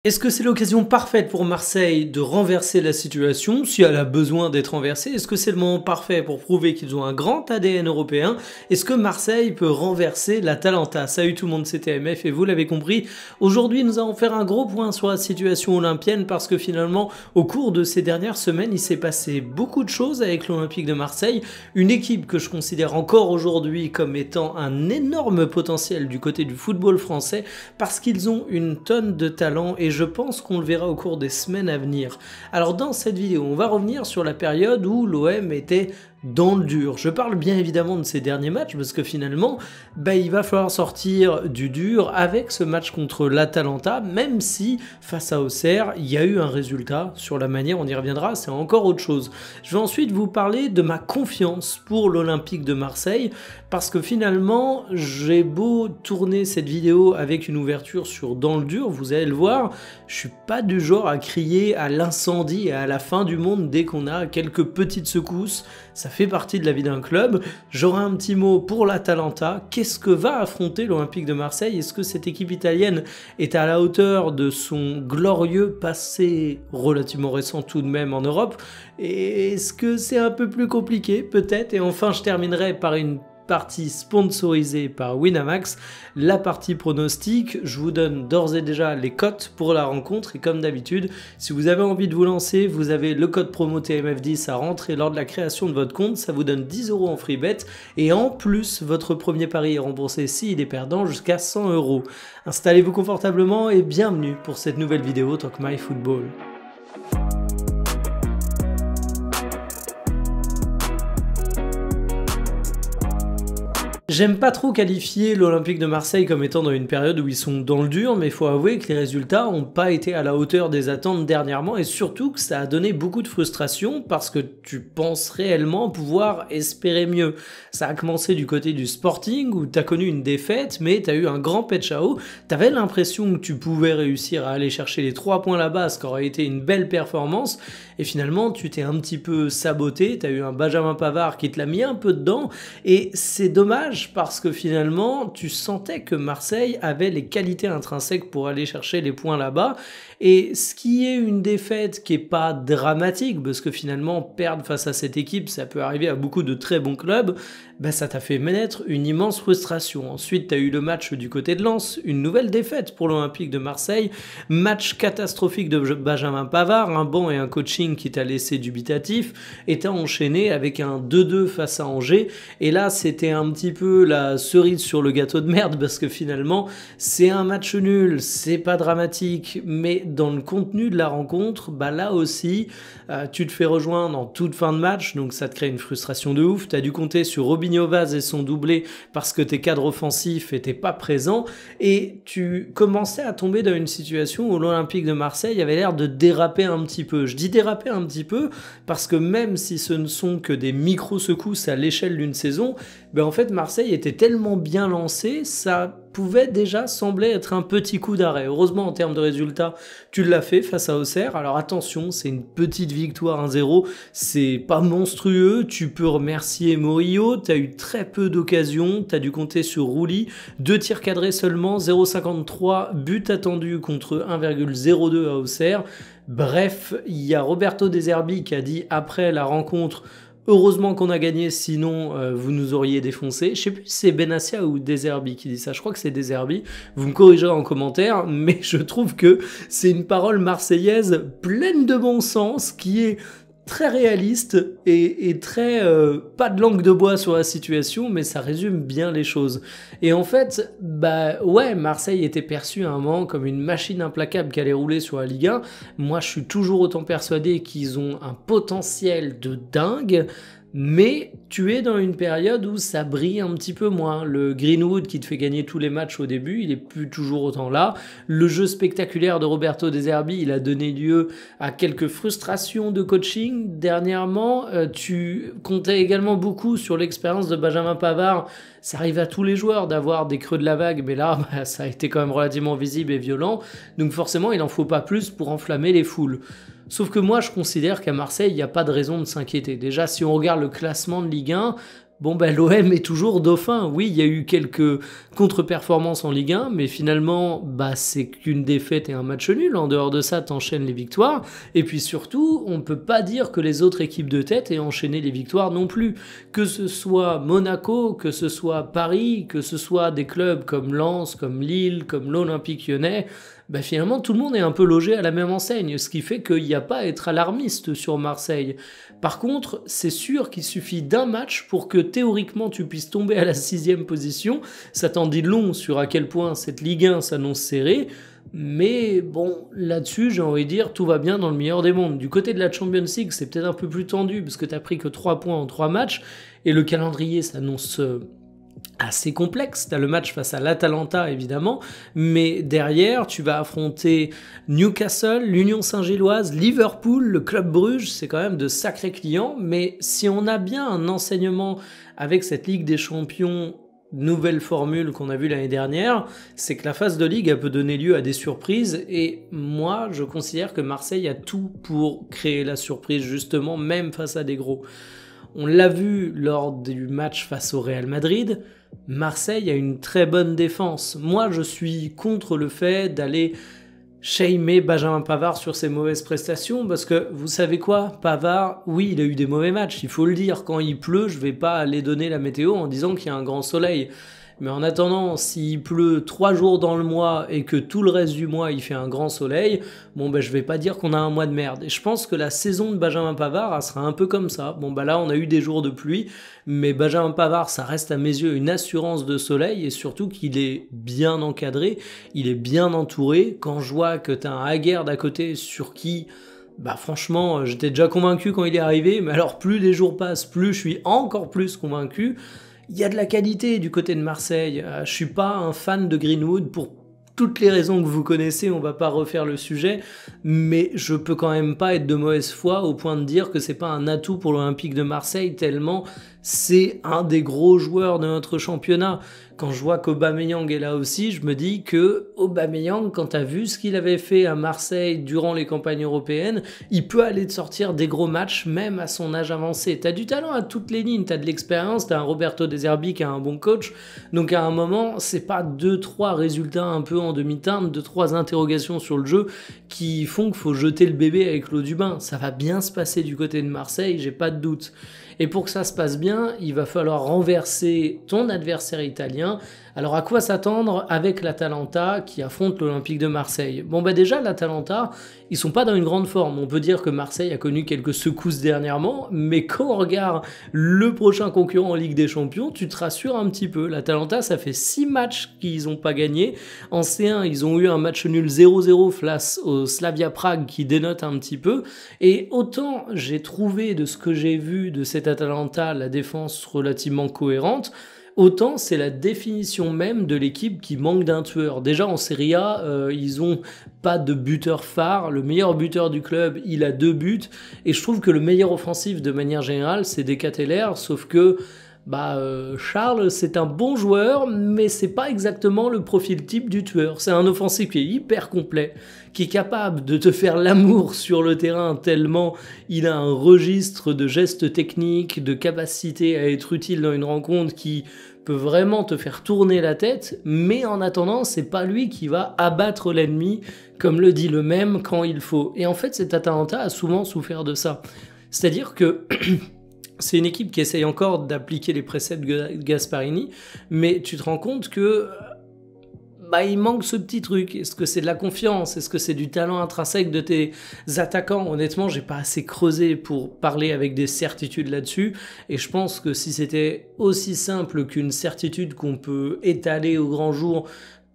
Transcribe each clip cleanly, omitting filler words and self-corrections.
Est-ce que c'est l'occasion parfaite pour Marseille de renverser la situation, si elle a besoin d'être renversée? Est-ce que c'est le moment parfait pour prouver qu'ils ont un grand ADN européen? Est-ce que Marseille peut renverser l'Atalanta? Salut tout le monde, c'est TMF et vous l'avez compris, aujourd'hui nous allons faire un gros point sur la situation olympienne parce que finalement, au cours de ces dernières semaines, il s'est passé beaucoup de choses avec l'Olympique de Marseille, une équipe que je considère encore aujourd'hui comme étant un énorme potentiel du côté du football français parce qu'ils ont une tonne de talent et je pense qu'on le verra au cours des semaines à venir. Alors dans cette vidéo, on va revenir sur la période où l'OM était dans le dur. Je parle bien évidemment de ces derniers matchs parce que finalement, il va falloir sortir du dur avec ce match contre l'Atalanta, même si face à Auxerre, il y a eu un résultat. Sur la manière, on y reviendra, c'est encore autre chose. Je vais ensuite vous parler de ma confiance pour l'Olympique de Marseille parce que finalement, j'ai beau tourner cette vidéo avec une ouverture sur dans le dur, vous allez le voir, je suis pas du genre à crier à l'incendie et à la fin du monde dès qu'on a quelques petites secousses. Ça fait partie de la vie d'un club. J'aurai un petit mot pour l'Atalanta. Qu'est-ce que va affronter l'Olympique de Marseille? Est-ce que cette équipe italienne est à la hauteur de son glorieux passé relativement récent tout de même en Europe? Et est-ce que c'est un peu plus compliqué? Peut-être. Et enfin, je terminerai par une partie sponsorisée par Winamax, la partie pronostic. Je vous donne d'ores et déjà les cotes pour la rencontre et comme d'habitude, si vous avez envie de vous lancer, vous avez le code promo TMF10 à rentrer lors de la création de votre compte, ça vous donne 10 € en free bet et en plus, votre premier pari est remboursé s'il est perdant jusqu'à 100 €. Installez-vous confortablement et bienvenue pour cette nouvelle vidéo Talk My Football. J'aime pas trop qualifier l'Olympique de Marseille comme étant dans une période où ils sont dans le dur, mais il faut avouer que les résultats n'ont pas été à la hauteur des attentes dernièrement et surtout que ça a donné beaucoup de frustration parce que tu penses réellement pouvoir espérer mieux. Ça a commencé du côté du Sporting où tu as connu une défaite, mais tu as eu un grand pet-chao. Tu avais l'impression que tu pouvais réussir à aller chercher les 3 points là-bas, ce qui aurait été une belle performance. Et finalement, tu t'es un petit peu saboté. Tu as eu un Benjamin Pavard qui te l'a mis un peu dedans et c'est dommage parce que finalement, tu sentais que Marseille avait les qualités intrinsèques pour aller chercher les points là-bas. Et ce qui est une défaite qui n'est pas dramatique, parce que finalement, perdre face à cette équipe, ça peut arriver à beaucoup de très bons clubs, ça t'a fait naître une immense frustration. Ensuite, tu as eu le match du côté de Lens, une nouvelle défaite pour l'Olympique de Marseille, match catastrophique de Benjamin Pavard, un banc et un coaching qui t'a laissé dubitatif, et t'as enchaîné avec un 2-2 face à Angers, et là, c'était un petit peu la cerise sur le gâteau de merde, parce que finalement, c'est un match nul, c'est pas dramatique, mais dans le contenu de la rencontre, là aussi, tu te fais rejoindre en toute fin de match, donc ça te crée une frustration de ouf. Tu as dû compter sur Robinho Vaz et son doublé parce que tes cadres offensifs n'étaient pas présents et tu commençais à tomber dans une situation où l'Olympique de Marseille avait l'air de déraper un petit peu. Je dis déraper un petit peu parce que même si ce ne sont que des micro-secousses à l'échelle d'une saison, en fait Marseille était tellement bien lancé, ça pouvait déjà sembler être un petit coup d'arrêt. Heureusement, en termes de résultats, tu l'as fait face à Auxerre. Alors attention, c'est une petite victoire 1-0, c'est pas monstrueux, tu peux remercier Murillo, tu as eu très peu d'occasions, tu as dû compter sur Rouli, 2 tirs cadrés seulement, 0,53 buts attendus contre 1,02 à Auxerre. Bref, il y a Roberto De Zerbi qui a dit après la rencontre: heureusement qu'on a gagné, sinon vous nous auriez défoncé. Je sais plus si c'est Benassia ou De Zerbi qui dit ça, je crois que c'est De Zerbi. Vous me corrigerez en commentaire, mais je trouve que c'est une parole marseillaise pleine de bon sens qui est très réaliste et très pas de langue de bois sur la situation, mais ça résume bien les choses. Et en fait, ouais, Marseille était perçu à un moment comme une machine implacable qui allait rouler sur la Ligue 1. Moi, je suis toujours autant persuadé qu'ils ont un potentiel de dingue. Mais tu es dans une période où ça brille un petit peu moins. Le Greenwood qui te fait gagner tous les matchs au début, il est plus toujours autant là. Le jeu spectaculaire de Roberto De Zerbi, il a donné lieu à quelques frustrations de coaching. Dernièrement, tu comptais également beaucoup sur l'expérience de Benjamin Pavard. Ça arrive à tous les joueurs d'avoir des creux de la vague, mais là, ça a été quand même relativement visible et violent. Donc forcément, il n'en faut pas plus pour enflammer les foules. Sauf que moi, je considère qu'à Marseille, il n'y a pas de raison de s'inquiéter. Déjà, si on regarde le classement de Ligue 1, Bon, ben, l'OM est toujours dauphin. Oui, il y a eu quelques contre-performances en Ligue 1, mais finalement, bah, c'est qu'une défaite et un match nul. En dehors de ça, t'enchaînes les victoires. Et puis surtout, on peut pas dire que les autres équipes de tête aient enchaîné les victoires non plus. Que ce soit Monaco, que ce soit Paris, que ce soit des clubs comme Lens, comme Lille, comme l'Olympique Lyonnais, bah finalement tout le monde est un peu logé à la même enseigne, ce qui fait qu'il n'y a pas à être alarmiste sur Marseille. Par contre, c'est sûr qu'il suffit d'un match pour que théoriquement tu puisses tomber à la 6e position. Ça t'en dit long sur à quel point cette Ligue 1 s'annonce serrée. Mais bon, là-dessus, j'ai envie de dire, tout va bien dans le meilleur des mondes. Du côté de la Champions League, c'est peut-être un peu plus tendu, parce que t'as pris que 3 points en 3 matchs, et le calendrier s'annonce assez complexe. T'as le match face à l'Atalanta, évidemment, mais derrière, tu vas affronter Newcastle, l'Union Saint-Gilloise, Liverpool, le Club Bruges, c'est quand même de sacrés clients, mais si on a bien un enseignement avec cette Ligue des Champions, nouvelle formule qu'on a vue l'année dernière, c'est que la phase de Ligue, elle peut donner lieu à des surprises, et moi, je considère que Marseille a tout pour créer la surprise, justement, même face à des gros. On l'a vu lors du match face au Real Madrid, Marseille a une très bonne défense. Moi, je suis contre le fait d'aller shamer Benjamin Pavard sur ses mauvaises prestations, parce que vous savez quoi, Pavard, oui, il a eu des mauvais matchs, il faut le dire. Quand il pleut, je vais pas aller donner la météo en disant qu'il y a un grand soleil. Mais en attendant, s'il pleut 3 jours dans le mois et que tout le reste du mois il fait un grand soleil, bon ben je vais pas dire qu'on a un mois de merde. Et je pense que la saison de Benjamin Pavard, elle sera un peu comme ça. Bon ben là on a eu des jours de pluie, mais Benjamin Pavard, ça reste à mes yeux une assurance de soleil, et surtout qu'il est bien encadré, il est bien entouré. Quand je vois que t'as un Aguerd à côté sur qui... Bah franchement, j'étais déjà convaincu quand il est arrivé, mais alors plus les jours passent, plus je suis encore plus convaincu. Il y a de la qualité du côté de Marseille. Je suis pas un fan de Greenwood pour toutes les raisons que vous connaissez, on va pas refaire le sujet, mais je peux quand même pas être de mauvaise foi au point de dire que c'est pas un atout pour l'Olympique de Marseille, tellement c'est un des gros joueurs de notre championnat. Quand je vois qu'Aubameyang est là aussi, je me dis que Aubameyang, quand t'as vu ce qu'il avait fait à Marseille durant les campagnes européennes, il peut aller te sortir des gros matchs, même à son âge avancé. T'as du talent à toutes les lignes, t'as de l'expérience, t'as un Roberto De Zerbi qui a un bon coach, donc à un moment, c'est pas 2-3 résultats un peu en demi-teinte, 2-3 interrogations sur le jeu qui font qu'il faut jeter le bébé avec l'eau du bain. Ça va bien se passer du côté de Marseille, j'ai pas de doute. Et pour que ça se passe bien, il va falloir renverser ton adversaire italien. Alors à quoi s'attendre avec l'Atalanta qui affronte l'Olympique de Marseille? Bon bah déjà l'Atalanta, ils sont pas dans une grande forme. On peut dire que Marseille a connu quelques secousses dernièrement, mais quand on regarde le prochain concurrent en Ligue des Champions, tu te rassures un petit peu. L'Atalanta, ça fait 6 matchs qu'ils n'ont pas gagné. En C1, ils ont eu un match nul 0-0 face au Slavia Prague qui dénote un petit peu. Et autant j'ai trouvé de ce que j'ai vu de cette Atalanta la défense relativement cohérente, autant c'est la définition même de l'équipe qui manque d'un tueur. Déjà en Serie A, ils ont pas de buteur phare. Le meilleur buteur du club, il a 2 buts. Et je trouve que le meilleur offensif de manière générale, c'est Decatelere, sauf que Charles, c'est un bon joueur, mais c'est pas exactement le profil type du tueur. C'est un offensif qui est hyper complet, qui est capable de te faire l'amour sur le terrain tellement il a un registre de gestes techniques, de capacité à être utile dans une rencontre qui peut vraiment te faire tourner la tête, mais en attendant, c'est pas lui qui va abattre l'ennemi, comme le dit le même quand il faut. Et en fait, cet Atalanta a souvent souffert de ça. C'est-à-dire que c'est une équipe qui essaye encore d'appliquer les préceptes Gasparini, mais tu te rends compte que il manque ce petit truc. Est-ce que c'est de la confiance? Est-ce que c'est du talent intrinsèque de tes attaquants? Honnêtement, j'ai pas assez creusé pour parler avec des certitudes là-dessus, et je pense que si c'était aussi simple qu'une certitude qu'on peut étaler au grand jour,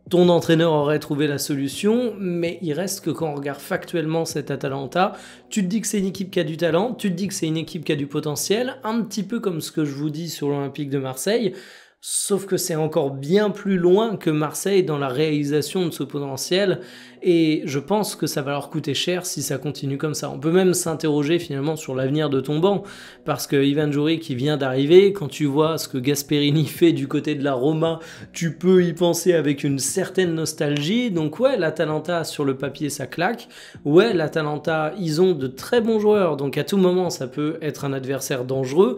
ton entraîneur aurait trouvé la solution, mais il reste que quand on regarde factuellement cette Atalanta, tu te dis que c'est une équipe qui a du talent, tu te dis que c'est une équipe qui a du potentiel, un petit peu comme ce que je vous dis sur l'Olympique de Marseille, sauf que c'est encore bien plus loin que Marseille dans la réalisation de ce potentiel, Et je pense que ça va leur coûter cher si ça continue comme ça. On peut même s'interroger finalement sur l'avenir de ton banc, parce que Ivan Djuric qui vient d'arriver, quand tu vois ce que Gasperini fait du côté de la Roma, tu peux y penser avec une certaine nostalgie. Donc ouais, l'Atalanta sur le papier ça claque. Ouais, l'Atalanta, ils ont de très bons joueurs, donc à tout moment ça peut être un adversaire dangereux.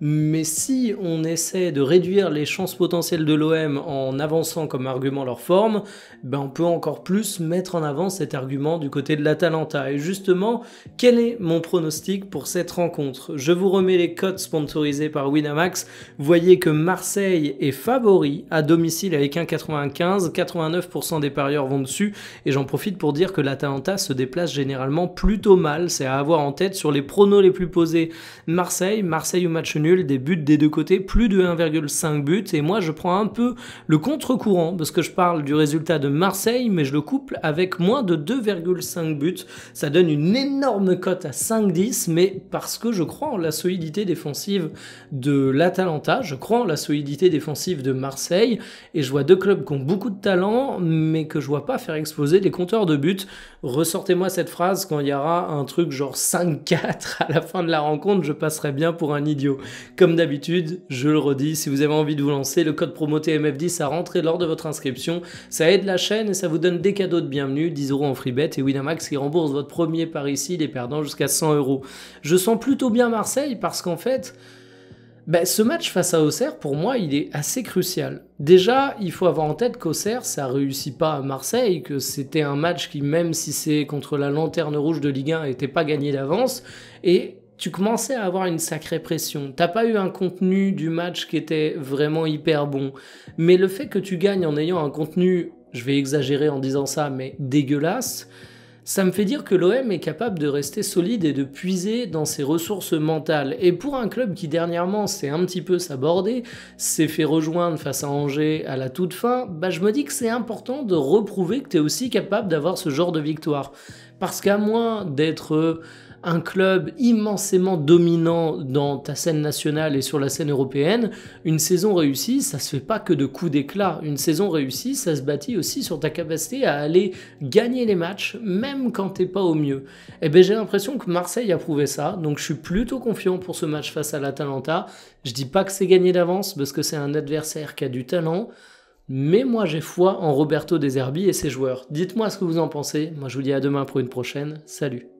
Mais si on essaie de réduire les chances potentielles de l'OM en avançant comme argument leur forme, ben on peut encore plus mettre en avant cet argument du côté de l'Atalanta. Et justement, quel est mon pronostic pour cette rencontre? Je vous remets les cotes sponsorisés par Winamax. Vous voyez que Marseille est favori à domicile avec 1,95. 89% des parieurs vont dessus. Et j'en profite pour dire que l'Atalanta se déplace généralement plutôt mal. C'est à avoir en tête sur les pronos les plus posés. Marseille ou match nul, des buts des deux côtés, plus de 1,5 buts. Et moi, je prends un peu le contre-courant parce que je parle du résultat de Marseille, mais je le couple avec moins de 2,5 buts. Ça donne une énorme cote à 5,10, mais parce que je crois en la solidité défensive de l'Atalanta, je crois en la solidité défensive de Marseille, et je vois deux clubs qui ont beaucoup de talent, mais que je vois pas faire exploser des compteurs de buts. Ressortez-moi cette phrase quand il y aura un truc genre 5-4 à la fin de la rencontre, je passerai bien pour un idiot. Comme d'habitude, je le redis, si vous avez envie de vous lancer, le code promo TMF10 à rentrer lors de votre inscription. Ça aide la chaîne et ça vous donne des cadeaux de bienvenue, 10 € en free bet et Winamax qui rembourse votre premier pari ici, les perdants jusqu'à 100 €. Je sens plutôt bien Marseille parce qu'en fait, ce match face à Auxerre, pour moi, il est assez crucial. Déjà, il faut avoir en tête qu'Auxerre, ça réussit pas à Marseille, que c'était un match qui, même si c'est contre la lanterne rouge de Ligue 1, n'était pas gagné d'avance. Et tu commençais à avoir une sacrée pression. T'as pas eu un contenu du match qui était vraiment hyper bon. Mais le fait que tu gagnes en ayant un contenu, je vais exagérer en disant ça, mais dégueulasse, ça me fait dire que l'OM est capable de rester solide et de puiser dans ses ressources mentales. Et pour un club qui dernièrement s'est un petit peu sabordé, s'est fait rejoindre face à Angers à la toute fin, je me dis que c'est important de reprouver que tu es aussi capable d'avoir ce genre de victoire. Parce qu'à moins d'être un club immensément dominant dans ta scène nationale et sur la scène européenne, une saison réussie, ça se fait pas que de coups d'éclat. Une saison réussie, ça se bâtit aussi sur ta capacité à aller gagner les matchs, même quand t'es pas au mieux. Et j'ai l'impression que Marseille a prouvé ça, donc je suis plutôt confiant pour ce match face à l'Atalanta. Je dis pas que c'est gagné d'avance, parce que c'est un adversaire qui a du talent, mais moi j'ai foi en Roberto De Zerbi et ses joueurs. Dites-moi ce que vous en pensez, moi je vous dis à demain pour une prochaine, salut.